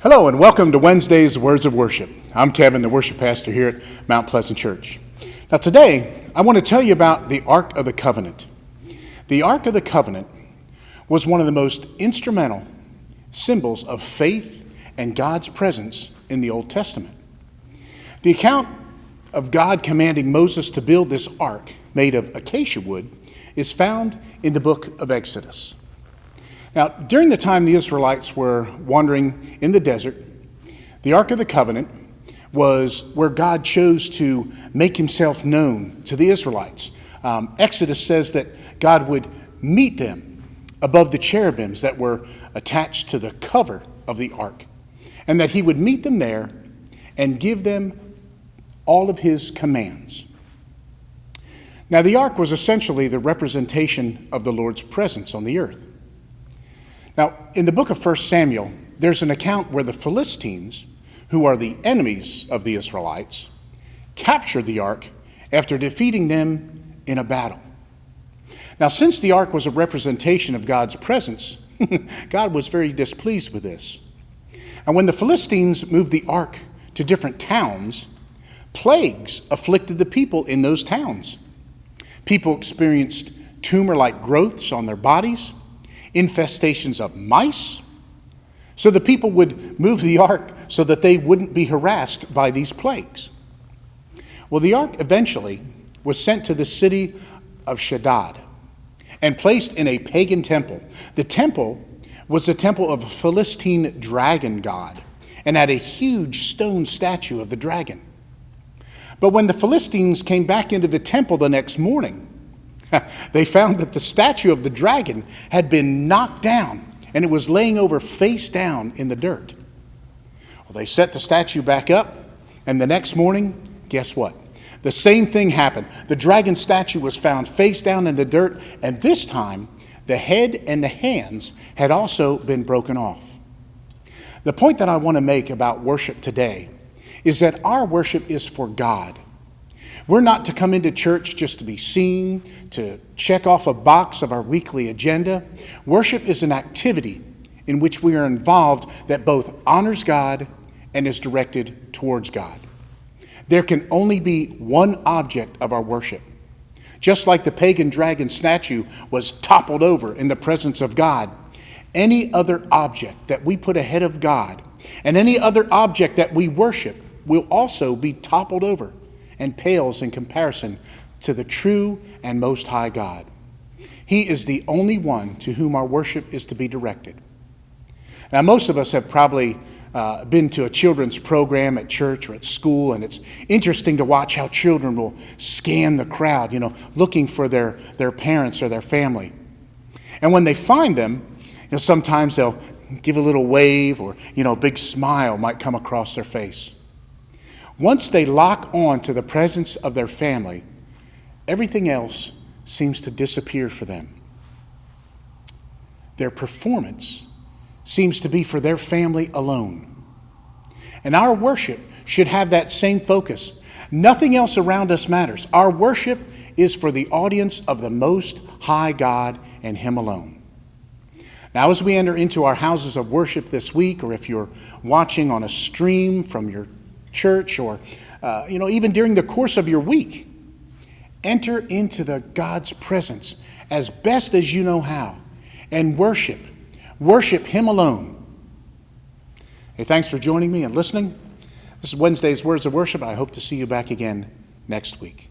Hello and welcome to Wednesday's Words of Worship. I'm Kevin, the worship pastor here at Mount Pleasant Church. Now today, I want to tell you about the Ark of the Covenant. The Ark of the Covenant was one of the most instrumental symbols of faith and God's presence in the Old Testament. The account of God commanding Moses to build this ark made of acacia wood is found in the book of Exodus. Now, during the time the Israelites were wandering in the desert, the Ark of the Covenant was where God chose to make himself known to the Israelites. Exodus says that God would meet them above the cherubims that were attached to the cover of the ark, and that he would meet them there and give them all of his commands. Now, the ark was essentially the representation of the Lord's presence on the earth. Now, in the book of 1 Samuel, there's an account where the Philistines, who are the enemies of the Israelites, captured the ark after defeating them in a battle. Now, since the ark was a representation of God's presence, God was very displeased with this. And when the Philistines moved the ark to different towns, plagues afflicted the people in those towns. People experienced tumor-like growths on their bodies, infestations of mice. So the people would move the ark so that they wouldn't be harassed by these plagues. Well, the ark eventually was sent to the city of Shaddad and placed in a pagan temple. The temple was the temple of a Philistine dragon god and had a huge stone statue of the dragon. But when the Philistines came back into the temple the next morning, they found that the statue of the dragon had been knocked down and it was laying over face down in the dirt. Well, they set the statue back up, and the next morning, guess what? The same thing happened. The dragon statue was found face down in the dirt, and this time the head and the hands had also been broken off. The point that I want to make about worship today is that our worship is for God. We're not to come into church just to be seen, to check off a box of our weekly agenda. Worship is an activity in which we are involved that both honors God and is directed towards God. There can only be one object of our worship. Just like the pagan dragon statue was toppled over in the presence of God, any other object that we put ahead of God and any other object that we worship will also be toppled over and pales in comparison to the true and most high God. He is the only one to whom our worship is to be directed. Now, most of us have probably been to a children's program at church or at school, and it's interesting to watch how children will scan the crowd, looking for their parents or their family. And when they find them, sometimes they'll give a little wave or, a big smile might come across their face. Once they lock on to the presence of their family, everything else seems to disappear for them. Their performance seems to be for their family alone. And our worship should have that same focus. Nothing else around us matters. Our worship is for the audience of the Most High God and Him alone. Now, as we enter into our houses of worship this week, or if you're watching on a stream from your church, or even during the course of your week, enter into the God's presence as best as you know how and worship Him alone. Hey, thanks for joining me and listening. This is Wednesday's Words of Worship. I hope to see you back again next week.